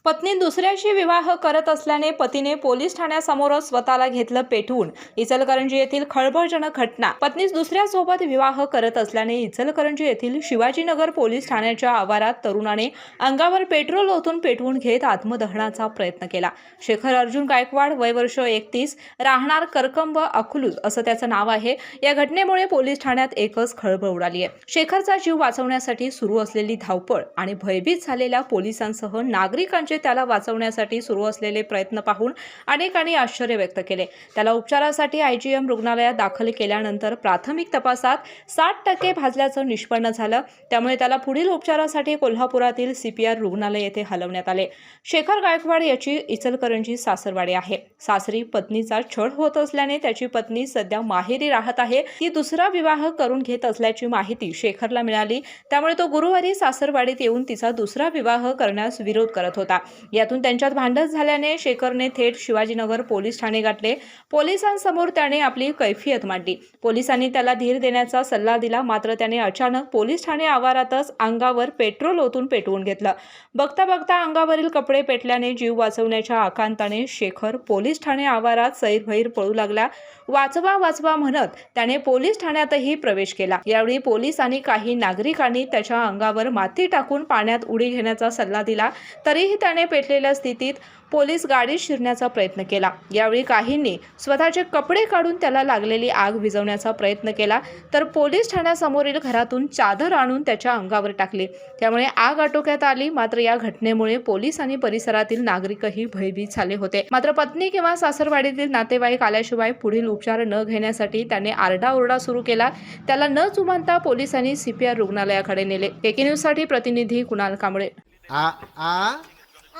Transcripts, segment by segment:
पत्नी दुसऱ्याशी विवाह करत असल्याने पतीने पोलीस ठाण्यासमोरच स्वतःला घेतलं पेटवून. इचलकरंजी येथील खळबळजनक घटना. पत्नी दुसऱ्यासोबत विवाह करत असल्याने इचलकरंजी येथील शिवाजीनगर पोलीस ठाण्याच्या आवारात तरुणाने अंगावर पेट्रोल ओतून पेटवून घेत आत्मदहनाचा प्रयत्न केला. शेखर अर्जुन गायकवाड, वय वर्ष 31, राहणार करकंब अकलूज असं त्याचं नाव आहे. या घटनेमुळे पोलीस ठाण्यात एकच खळबळ उडाली आहे. शेखरचा जीव वाचवण्यासाठी सुरू असलेली धावपळ आणि भयभीत झालेल्या पोलिसांसह नागरिकांचे त्याला वाचवण्यासाठी सुरू असलेले प्रयत्न पाहून अनेकांनी आश्चर्य व्यक्त केले. त्याला उपचारासाठी आयजीएम रुग्णालयात दाखल केल्यानंतर प्राथमिक तपासात 60% भाजल्याचं निष्पन्न झालं. त्यामुळे त्याला पुढील उपचारासाठी कोल्हापुरातील CPR रुग्णालय येथे हलवण्यात आले. शेखर गायकवाड याची इचलकरंजी सासरवाडी आहे. सासरी पत्नीचा छळ होत असल्याने त्याची पत्नी सध्या माहेरी राहत आहे. ती दुसरा विवाह करून घेत असल्याची माहिती शेखरला मिळाली. त्यामुळे तो गुरुवारी सासरवाडीत येऊन तिचा दुसरा विवाह करण्यास विरोध करत होता. यातून त्यांच्यात भांडण झाल्याने शेखरने थेट शिवाजीनगर पोलीस ठाणे गाठले. पोलिसांसमोर त्याने आपली कैफियत मांडली. पोलिसांनी त्याला धीर देण्याचा सल्ला दिला, मात्र त्याने अचानक पोलीस ठाणे आवारातच अंगावर पेट्रोल ओतून पेटवून घेतलं. बघता बघता अंगावरील कपडे पेटल्याने जीव वाचवण्याच्या आकांताने शेखर पोलीस ठाणे आवारात सैरभैर पळू लागला. वाचवा वाचवा म्हणत त्याने पोलीस ठाण्यातही प्रवेश केला. यावेळी पोलीस आणि काही नागरिकांनी त्याच्या अंगावर माती टाकून पाण्यात उडी घेण्याचा सल्ला दिला. तरीही त्याने पेटलेल्या स्थितीत पोलीस गाडीत शिरण्याचा प्रयत्न केला. यावेळी काहींनी स्वतःचे कपडे काढून त्याला लागलेली आग विझवण्याचा प्रयत्न केला, तर पोलीस ठाण्यासमोरील घरातून चादर आणून त्याच्या अंगावर टाकली. त्यामुळे आग आटोक्यात आली. मात्र या घटनेमुळे पोलीस आणि परिसरातील नागरिकही भयभीत झाले होते. मात्र पत्नी किंवा सासरवाडीतील नातेवाईक आल्याशिवाय पुढील उपचार न घेण्यासाठी त्याने आरडाओरडा सुरू केला. त्याला न जुमानता पोलिसांनी CPR रुग्णालयाकडे नेले. केके न्यूजसाठी प्रतिनिधी कुणाल कांबळे. आ आ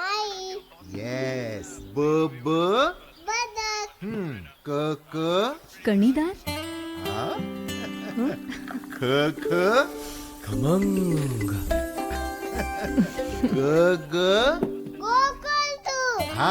आई येस ब ब बदक क क कणीदार, आ ख ख खमंग, ग ग